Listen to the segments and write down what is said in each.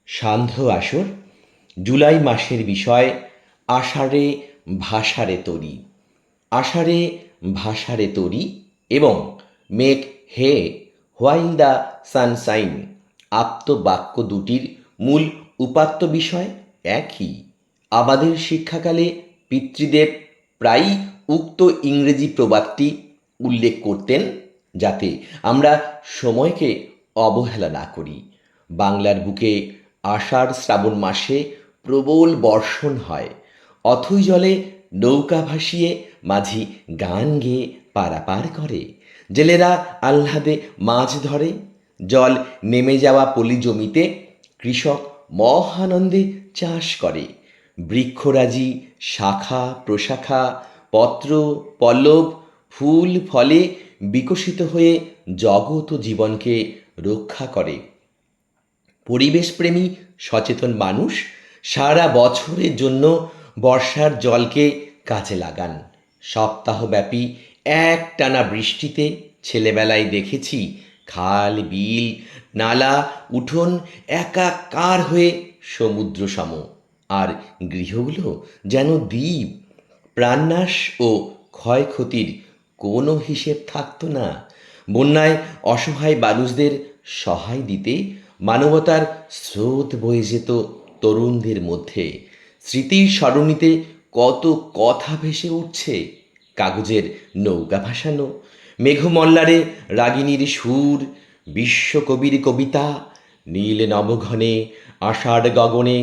সান্ধ্য আসর জুলাই মাসের বিষয় আষাঢ়ে ভাষারে তরি। আষাঢ়ে ভাষারে তরি এবং make hay while the sunshine আপ্তবাক্য দুটির মূল উপাত্ত বিষয় একই। আমাদের শিক্ষাকালে পিতৃদেব প্রায়ই উক্ত ইংরেজি প্রবাদটি উল্লেখ করতেন, যাতে আমরা সময়কে অবহেলা না করি। বাংলার বুকে আষাঢ় শ্রাবণ মাসে প্রবল বর্ষণ হয়। অথই জলে নৌকা ভাসিয়ে মাঝি গান গেয়ে পারাপার করে। জেলেরা আহ্লাদে মাছ ধরে। জল নেমে যাওয়া পলি জমিতে কৃষক মহানন্দে চাষ করে। বৃক্ষরাজি শাখা প্রশাখা পত্র পল্লব ফুল ফলে বিকশিত হয়ে জগৎ ও জীবনকে রক্ষা করে। পরিবেশপ্রেমী সচেতন মানুষ সারা বছরের জন্য বর্ষার জলকে কাজে লাগান। সপ্তাহব্যাপী একটানা বৃষ্টিতে ছেলেবেলায় দেখেছি খাল বিল নালা উঠোন একাকার হয়ে সমুদ্র সম, আর গৃহগুলো যেন দ্বীপ। প্রাণনাশ ও ক্ষয়ক্ষতির কোনো হিসেব থাকতো না। বন্যায় অসহায় মানুষদের সহায় দিতে মানবতার স্রোত বয়ে যেত তরুণদের মধ্যে। স্মৃতির সরণিতে কত কথা ভেসে উঠছে। কাগজের নৌকা ভাসানো, মেঘমল্লারে রাগিনীর সুর, বিশ্বকবির কবিতা, নীল নবঘনে আষাঢ় গগনে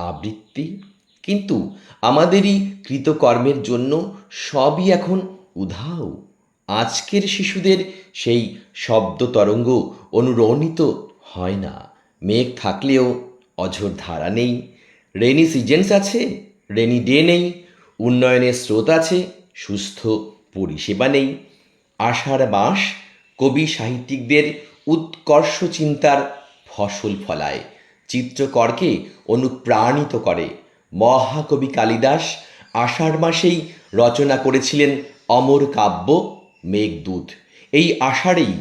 আবৃত্তি। কিন্তু আমাদেরই কৃতকর্মের জন্য সবই এখন উধাও। আজকের শিশুদের সেই শব্দ তরঙ্গ অনুরণিত হয় না। মেঘ থাকলেও অঝোর ধারা নেই। রেনি সিজনস আছে, রেনি ডে নেই। উন্নয়নের স্রোত আছে, সুস্থ পরিষেবা নেই। আষাঢ় মাস কবি সাহিত্যিকদের উৎকর্ষ চিন্তার ফসল ফলায়, চিত্রকরকে অনুপ্রাণিত করে। মহাকবি কালিদাস আষাঢ় মাসেই রচনা করেছিলেন অমর কাব্য মেঘদূত। এই আষাঢ়েই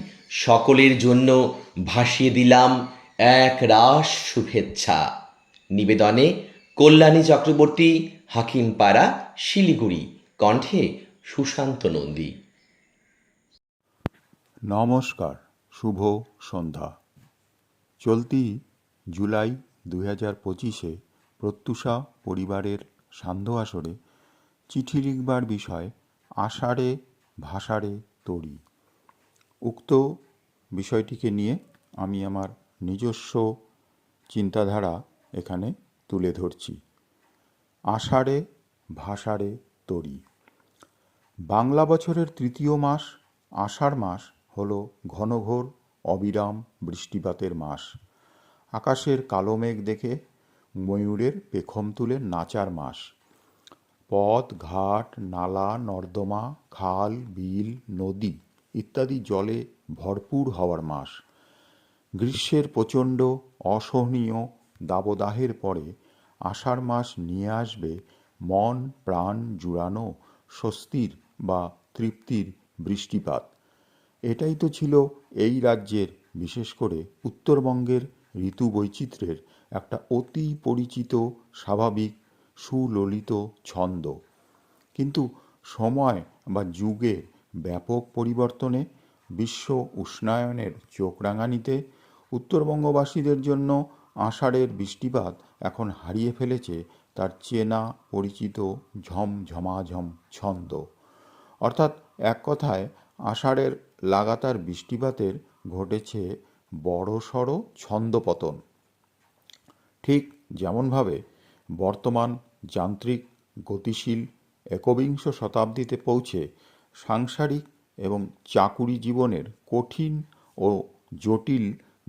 সকলের জন্য ভাসিয়ে দিলাম এক রাস শুভেচ্ছা। নিবেদনে কল্যাণী চক্রবর্তী, হাকিমপাড়া, শিলিগুড়ি। কণ্ঠে সুশান্ত নন্দী। নমস্কার, শুভ সন্ধ্যা। চলতি জুলাই 2025 প্রত্যুষা পরিবারের সান্ধ্য আসরে চিঠি লিখবার বিষয় আষাঢ়ে ভাষারে তরি। উক্ত বিষয়টিকে নিয়ে আমি আমার নিজস্ব চিন্তাধারা এখানে তুলে ধরছি। আষাঢ়ে ভাষারে তরি। বাংলা বছরের তৃতীয় মাস আষাঢ় মাস হল ঘনঘোর অবিরাম বৃষ্টিপাতের মাস। আকাশের কালো মেঘ দেখে ময়ূরের পেখম তুলে নাচার মাস। পথ ঘাট নালা নর্দমা খাল বিল নদী ইত্যাদি জলে ভরপুর হওয়ার মাস। গ্রীষ্মের প্রচণ্ড অসহনীয় দাবদাহের পরে আষাঢ় মাস নিয়ে আসবে মন প্রাণ জুড়ানো স্বস্তির বা তৃপ্তির বৃষ্টিপাত। এটাই তো ছিল এই রাজ্যের, বিশেষ করে উত্তরবঙ্গের ঋতু বৈচিত্র্যের একটা অতি পরিচিত স্বাভাবিক সুললিত ছন্দ। কিন্তু সময় বা যুগের ব্যাপক পরিবর্তনে, বিশ্ব উষ্ণায়নের চোখ রাঙানিতে উত্তরবঙ্গবাসীদের জন্য আষাঢ়ের বৃষ্টিপাত এখন হারিয়ে ফেলেছে তার চেনা পরিচিত ঝমঝমাঝম ছন্দ। অর্থাৎ এক কথায় আষাঢ়ের লাগাতার বৃষ্টিপাতের ঘটেছে বড়সড় ছন্দপতন। ঠিক যেমনভাবে বর্তমান যান্ত্রিক গতিশীল একবিংশ শতাব্দীতে পৌঁছে সাংসারিক এবং চাকুরি জীবনের কঠিন ও জটিল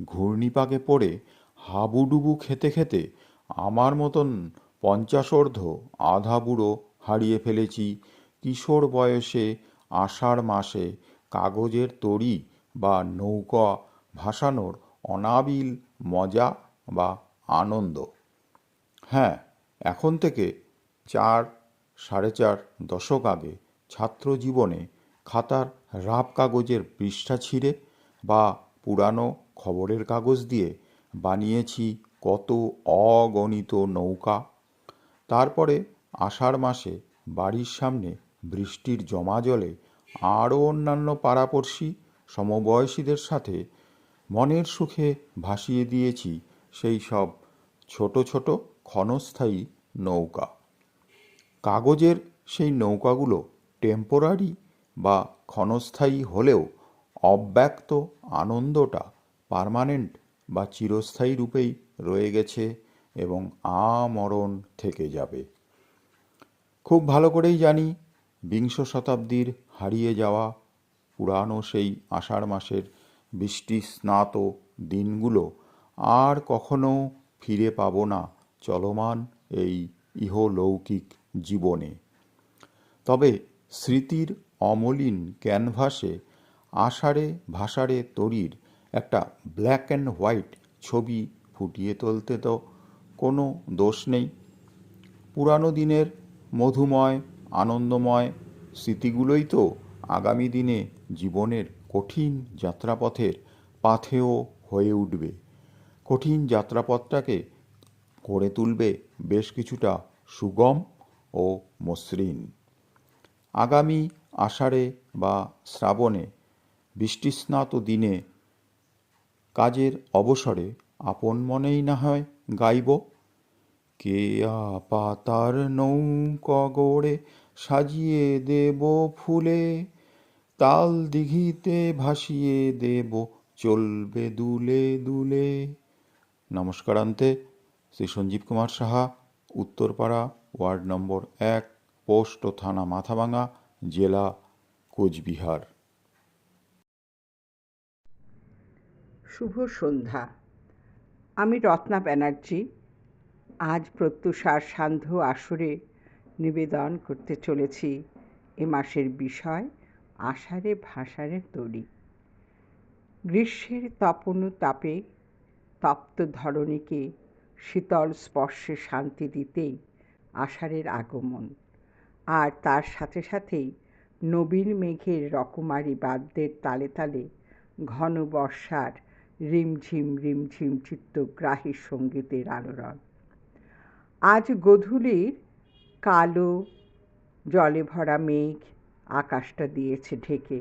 ঘূর্ণিপাকে পড়ে হাবুডুবু খেতে খেতে আমার মতন পঞ্চাশোর্ধ্ব আধা বুড়ো হারিয়ে ফেলেছি কিশোর বয়সে আষাঢ় মাসে কাগজের তরি বা নৌকা ভাসানোর অনাবিল মজা বা আনন্দ। হ্যাঁ, এখন থেকে 4-4.5 দশক আগে ছাত্র জীবনে খাতার রাফ কাগজের পৃষ্ঠা ছিঁড়ে বা পুরানো খবরের কাগজ দিয়ে বানিয়েছি কত অগণিত নৌকা। তারপরে আষাঢ় মাসে বাড়ির সামনে বৃষ্টির জমা জলে আরও অন্যান্য পাড়াপড়শি সমবয়সীদের সাথে মনের সুখে ভাসিয়ে দিয়েছি সেই সব ছোট ছোট ক্ষণস্থায়ী নৌকা। কাগজের সেই নৌকাগুলো টেম্পোরারি বা ক্ষণস্থায়ী হলেও অব্যক্ত আনন্দটা পার্মানেন্ট বা চিরস্থায়ী রূপেই রয়ে গেছে এবং আমরণ থেকে যাবে। খুব ভালো করেই জানি বিংশ শতাব্দীর হারিয়ে যাওয়া পুরানো সেই আষাঢ় মাসের বৃষ্টি স্নাত দিনগুলো আর কখনো ফিরে পাবো না চলমান এই ইহলৌকিক জীবনে। তবে স্মৃতির অমলিন ক্যানভাসে আষাঢ়ে ভাষাঢ়ে তরীর একটা ব্ল্যাক অ্যান্ড হোয়াইট ছবি ফুটিয়ে তুলতে তো কোনো দোষ নেই। পুরানো দিনের মধুময় আনন্দময় স্মৃতিগুলোই তো আগামী দিনে জীবনের কঠিন যাত্রাপথের পাথেয় হয়ে উঠবে, কঠিন যাত্রাপথটাকে করে তুলবে বেশ কিছুটা সুগম ও মসৃণ। আগামী আষাঢ়ে বা শ্রাবণে বৃষ্টিস্নাত দিনে কাজের অবসরে আপন মনেই না হয় গাইব, কেয়া পাতার নৌকা গড়ে সাজিয়ে দেব ফুলে, তাল দিঘিতে ভাসিয়ে দেব চলবে দুলে দুলে। নমস্কারান্তে, Shri Sanjib Kumar Saha, Uttarpara, ward number 1, post ও থানা মাথাভাঙা, জেলা কোচবিহার। শুভ সন্ধ্যা। আমি রত্না ব্যানার্জি আজ প্রত্যুষার সান্ধ্য আসরে নিবেদন করতে চলেছি এ মাসের বিষয় আষাঢ়ে ভাষাঢ়ের তরী। গ্রীষ্মের তপনুতাপে তপ্ত ধরণীকে শীতল স্পর্শে শান্তি দিতেই আষাঢ়ের আগমন, আর তার সাথে সাথেই নবীন মেঘের রকমারি বাদ্যের তালে তালে ঘন বর্ষার রিমঝিম রিমঝিম চিত্তগ্রাহী সঙ্গীতের আলোড়ন। আজ গোধূলির কালো জলে ভরা মেঘ আকাশটা দিয়েছে ঢেকে,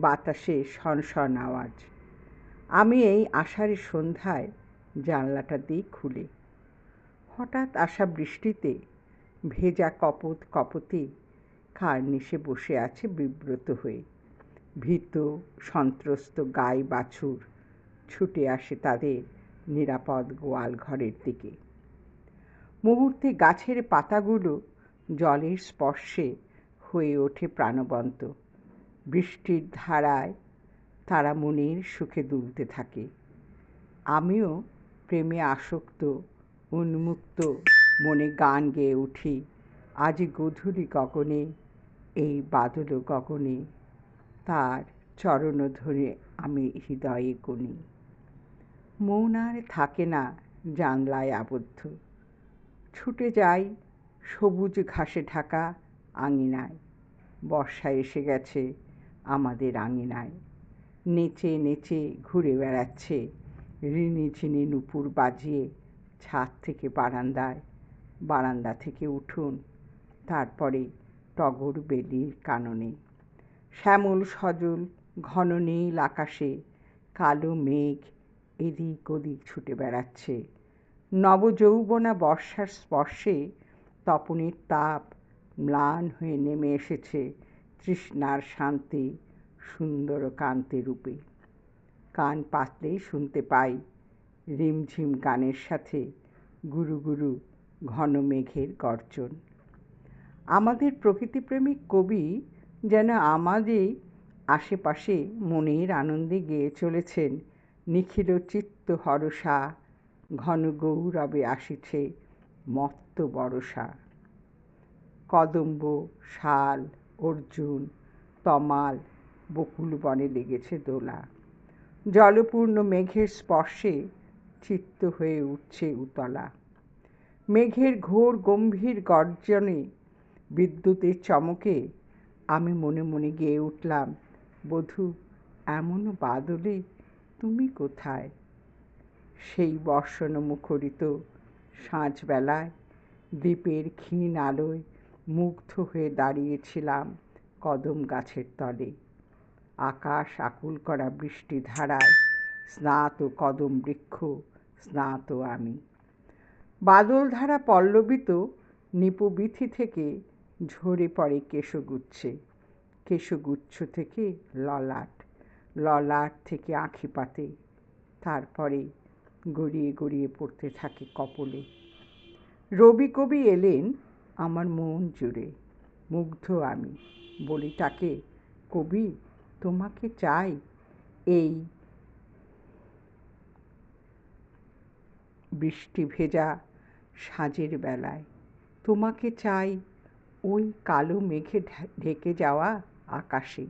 বাতাসে শনশন আওয়াজ। আমি এই আষাঢ়ের সন্ধ্যায় জানলাটা দিই খুলে। হঠাৎ আসা বৃষ্টিতে ভেজা কপোত কপোতে কার্নিশে বসে আছে বিব্রত হয়ে। ভীত সন্ত্রস্ত গাই বাছুর ছুটে আসে তাদের নিরাপদ গোয়াল ঘরের দিকে। মুহূর্তে গাছের পাতাগুলো জলের স্পর্শে হয়ে ওঠে প্রাণবন্ত। বৃষ্টির ধারায় তারা মনের সুখে দুলতে থাকে। আমিও প্রেমে আসক্ত উন্মুক্ত মনে গান গেয়ে উঠি, আজ গধূলি গগনে এই বাদল গগনে তার চরণ ধরে আমি হৃদয়ে গুনি। মন আর থাকে না জানলায় আবদ্ধ, ছুটে যাই সবুজ ঘাসে ঢাকা আঙিনায়। বর্ষা এসে গেছে আমাদের আঙিনায়, নেচে নেচে ঘুরে বেড়াচ্ছে রিনি ঝিনি নুপুর বাজিয়ে ছাদ থেকে বারান্দায়, বারান্দা থেকে উঠুন, তারপরে টগর বেলির কাননে। শ্যামল সজল ঘন নীল আকাশে কালো মেঘ এদিক ওদিক ছুটে বেড়াচ্ছে। নবযৌবনা বর্ষার স্পর্শে তপনের তাপ ম্লান হয়ে নেমে এসেছে তৃষ্ণার শান্তি সুন্দর কান্তি রূপে। কান পাতলেই শুনতে পাই রিমঝিম গানের সাথে গুরু গুরু ঘন মেঘের গর্জন। আমাদের প্রকৃতিপ্রেমিক কবি যেন আমাদের আশেপাশে মনের আনন্দে গেয়ে চলেছেন নিখিল চিত্ত হরষা, ঘন গৌরবে আসিছে মত্ত বরষা। কদম্ব, শাল, অর্জুন, তমাল, বকুল বনে লেগেছে দোলা। জলপূর্ণ মেঘের স্পর্শে চিত্ত হয়ে উঠছে উতলা। মেঘের ঘোর গম্ভীর গর্জনে বিদ্যুতের চমকে আমি মনে মনে গেয়ে উঠলাম, বধূ এমন বাদলে তুমি কোথায়? সেই বর্ষণ মুখরিত সাঁঝবেলায় দ্বীপের ক্ষীণ আলোয় মুগ্ধ হয়ে দাঁড়িয়েছিলাম কদম গাছের তলে। আকাশ আকুল করা বৃষ্টিধারায় স্নাত কদম বৃক্ষ, স্নাত আমি। বাদলধারা পল্লবিত নিপবিথি থেকে ঝরে পড়ে কেশগুচ্ছে, কেশগুচ্ছ থেকে ললাট, ললাট থেকে আঁখিপাতে, তারপরে গড়িয়ে গড়িয়ে পড়তে থাকে কপোলে। রবি কবি এলেন আমার মন জুড়ে, মুগ্ধ আমি। বলি তাকে, কবি তোমাকে চাই এই বৃষ্টি ভেজা সাঁঝের বেলায়, তোমাকে চাই ওই কালো মেঘে ঢেকে যাওয়া আকাশে,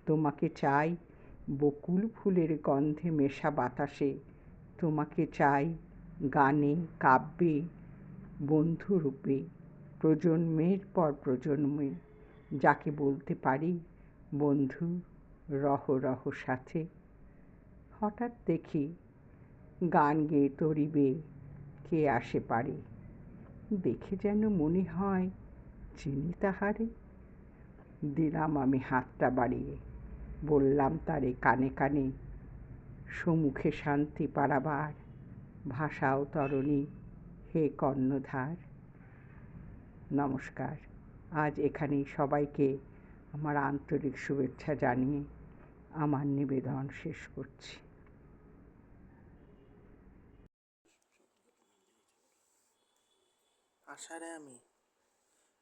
তোমাকে চাই বকুল ফুলের গন্ধে মেশা বাতাসে, তোমাকে চাই গানে কাব্যে বন্ধুরূপে, প্রজন্মের পর প্রজন্মে যাকে বলতে পারি বন্ধু রহ রহ সাথে। হঠাৎ দেখি গান গেয়ে তরিবে কে আসে পারে, দেখে যেন মনে হয় চিনি তাহারে। দিলাম আমি হাতটা বাড়িয়ে, বললাম তারে কানে কানে, সম্মুখে শান্তি পাড়াবার ভাষাও তরণী হে কর্ণধার। নমস্কার। আজ এখানেই সবাইকে আমার আন্তরিক শুভেচ্ছা জানিয়ে আমার নিবেদন শেষ করছি। আষাঢ়ে আমি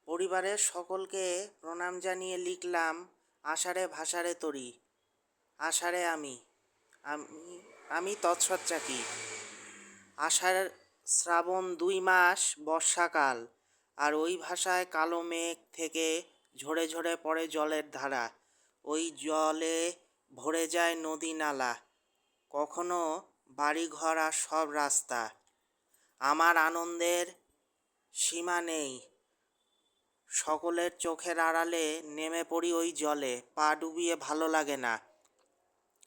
পরিবারের সকলকে প্রণাম জানিয়ে লিখলাম আষাঢ়ে ভাষারে তরি। আষাঢ়ে আমি আমি আমি তৎসচ্চাকি। আষাঢ় শ্রাবণ 2 মাস বর্ষাকাল, আর ওই ভাষায় কালো মেঘ থেকে ঝরে ঝরে পড়ে জলের ধারা। ওই জলে ভরে যায় নদী নালা, কখনো বাড়িঘর আর সব রাস্তা। আমার আনন্দের সীমা নেই, সকলের চোখের আড়ালে নেমে পড়ি ওই জলে। পা ডুবিয়ে ভালো লাগে না,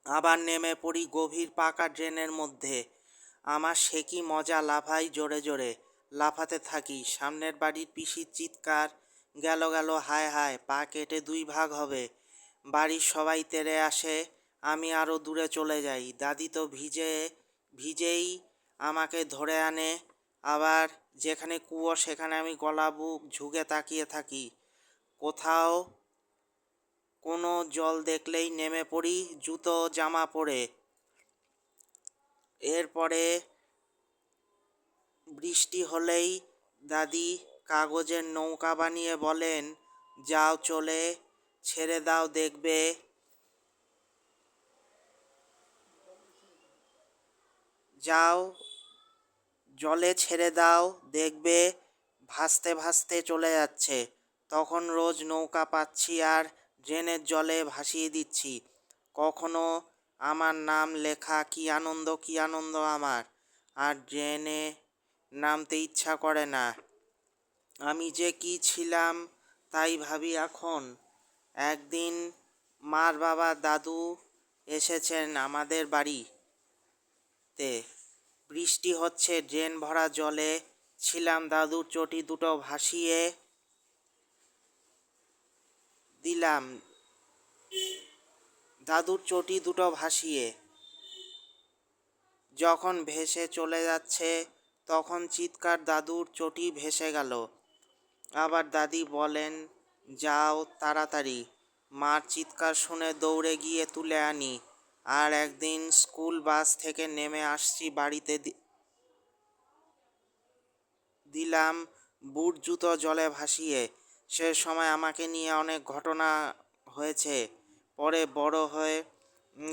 আবার নেমে পড়ি গভীর পাকা ড্রেনের মধ্যে। আমার সে কি মজা, লাফাই জোরে জোরে, লাফাতে থাকি। সামনের বাড়ির পিসির চিৎকার, গেল গেল হায় হায়, পা কেটে 2 ভাগ হবে। বাড়ির সবাই তেড়ে আসে, আমি আরও দূরে চলে যাই। দাদি তো ভিজেই আমাকে ধরে আনে, আবার যেখানে কুয়ো সেখানে আমি গলা বুক ঝুঁকে তাকিয়ে থাকি। কোথাও কোনো জল দেখলেই নেমে পড়ি জুতো জামা পরে। এরপরে বৃষ্টি হলেই দাদি কাগজের নৌকা বানিয়ে বলেন, যাও চলে ছেড়ে দাও দেখবে, যাও জলে ছেড়ে দাও দেখবে ভাসতে ভাসতে চলে যাচ্ছে। তখন রোজ নৌকা পাচ্ছি আর ড্রেনের জলে ভাসিয়ে দিচ্ছি। কখনো আমার নাম লেখা, কি আনন্দ কি আনন্দ আমার, আর ড্রেনে নামতে ইচ্ছা করে না। আমি যে কি ছিলাম তাই ভাবি এখন। একদিন মার বাবা দাদু এসেছেন আমাদের বাড়িতে। বৃষ্টি হচ্ছে, ড্রেন ভরা জলে ছিলাম, দাদুর চটি দুটো ভাসিয়ে দিলাম, দাদুর চটি দুটো ভাসিয়ে। যখন ভেসে চলে যাচ্ছে তখন চিৎকার, দাদুর চটি ভেসে গেল। আবার দাদি বলেন, যাও তাড়াতাড়ি। মার চিৎকার শুনে দৌড়ে গিয়ে তুলে আনি। আর একদিন স্কুল বাস থেকে নেমে আসছি বাড়িতে, দিলাম বুট জুতো জলে ভাসিয়ে। সে সময় আমাকে নিয়ে অনেক ঘটনা হয়েছে। পরে বড় হয়ে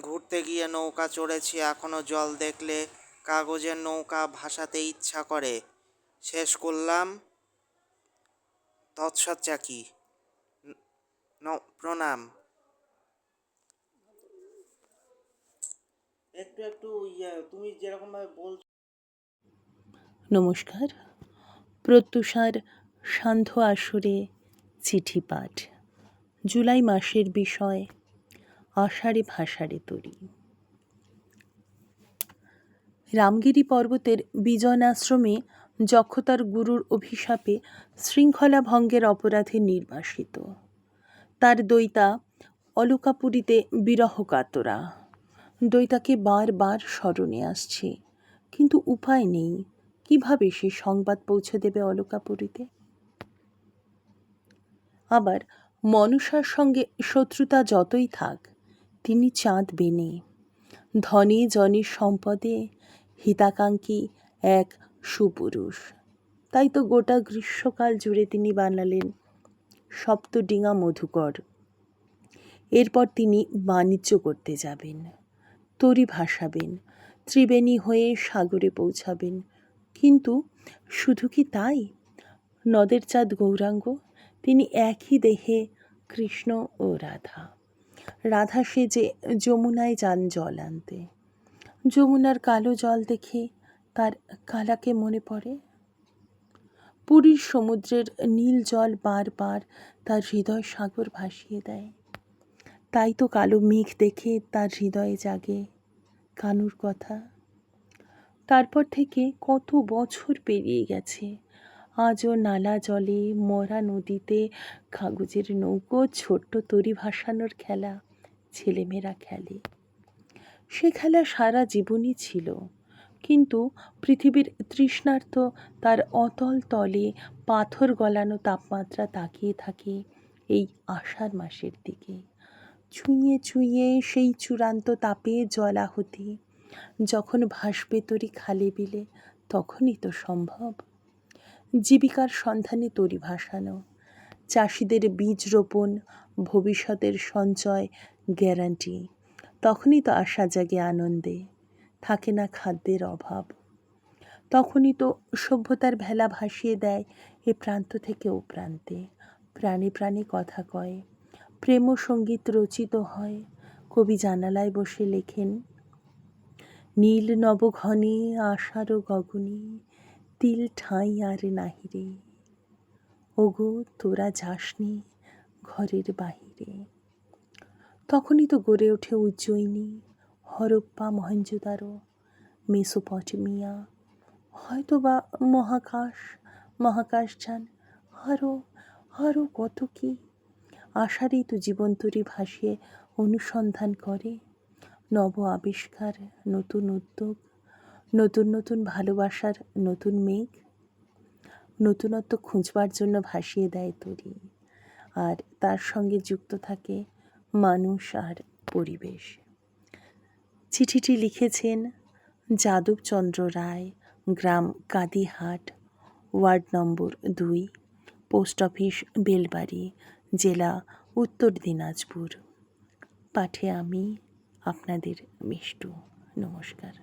ঘুরতে গিয়ে নৌকা চড়েছি, এখনো জল দেখলে কাগজের নৌকা ভাসাতে ইচ্ছা করে। শেষ করলাম তৎসচ্চাকি। প্রণাম। একটু একটু তুমি যেরকম ভাবে বলছো। নমস্কার। প্রত্যুষার সান্ধ্য আসরে চিঠি পাঠ, জুলাই মাসের বিষয় আষাঢ়ে ভাষারে তরি। রামগিরি পর্বতের বিজয়নাশ্রমে যক্ষতার গুরুর অভিশাপে শৃঙ্খলা ভঙ্গের অপরাধে নির্বাসিত। তার দৈতা অলকাপুরীতে বিরহ কাতরা। দৈতাকে বারবার স্মরণে আসছে, কিন্তু উপায় নেই। কিভাবে সে সংবাদ পৌঁছে দেবে অলকাপুরীতে? আবার মনসার সঙ্গে শত্রুতা যতই থাক, তিনি চাঁদ বেনে, ধনে জনে সম্পদে হিতাকাঙ্ক্ষী এক সুপুরুষ। তাই তো গোটা গ্রীষ্মকাল জুড়ে তিনি বানালেন সপ্তডিঙা মধুকর। এরপর তিনি বাণিজ্য করতে যাবেন, তরী ভাসাবেন, ত্রিবেণী হয়ে সাগরে পৌঁছাবেন। কিন্তু শুধু কি তাই? নদের চাঁদ গৌরাঙ্গ, তিনি একই দেহে কৃষ্ণ ও রাধা। রাধা সেজে যমুনায় যান জল আনতে। যমুনার কালো জল দেখে তার কালাকে মনে পড়ে। পুরীর সমুদ্রের নীল জল বারবার তার হৃদয় সাগর ভাসিয়ে দেয়। তাই তো কালো মেঘ দেখে তার হৃদয়ে জাগে কানুর কথা। তারপর থেকে কত বছর পেরিয়ে গেছে, আজও নালা জলে, মরা নদীতে কাগজের নৌকো, ছোট্ট তরী ভাসানোর খেলা ছেলেমেয়েরা খেলে। সে খেলা সারা জীবনই ছিল, কিন্তু পৃথিবীর তৃষ্ণার্ত তার অতল তলে পাথর গলানো তাপমাত্রা তাকিয়ে থাকে এই আষাঢ় মাসের দিকে। ছুঁয়ে ছুঁয়ে সেই চূড়ান্ত তাপে জলাহুতি যখন ভাসবে তরী খালে বিলে, তখনই তো সম্ভব জীবিকার সন্ধানে তরী ভাসানো। চাষিদের বীজ রোপণ, ভবিষ্যতের সঞ্চয়, গ্যারান্টি। তখনই তো আশা জাগে আনন্দে, থাকে না খাদ্যের অভাব। তখনই তো সভ্যতার ভেলা ভাসিয়ে দেয় এ প্রান্ত থেকে ও প্রান্তে। প্রাণে প্রাণে কথা কয়, প্রেম সঙ্গীত রচিত হয়। কবি জানালায় বসে লেখেন, নীল নবঘনে আষাঢ় গগনে তিল ঠাঁই আর নাহিরে, ওগো তোরা যাসনি ঘরের বাহিরে। তখনই তো গড়ে ওঠে উজ্জয়িনী, হরপ্পা, মহেঞ্জোদারো, মেসোপটেমিয়া, হয়তো বা মহাকাশযান, আরও কত কি। আষাঢ়েই তো জীবন্তরী ভাসিয়ে অনুসন্ধান করে নব আবিষ্কার, নতুন উদ্যোগ, নতুন নতুন ভালোবাসার নতুন মেঘ। নতুনত্ব খুঁজবার জন্য ভাসিয়ে দেয় তরী, আর তার সঙ্গে যুক্ত থাকে মানুষ আর পরিবেশ। চিঠিটি লিখেছেন যাদবচন্দ্র রায়, গ্রাম Kadihat, ward number 2, post office Belbari, জেলা উত্তর দিনাজপুর। পাঠে আমি আপনাদের মিষ্টু। নমস্কার।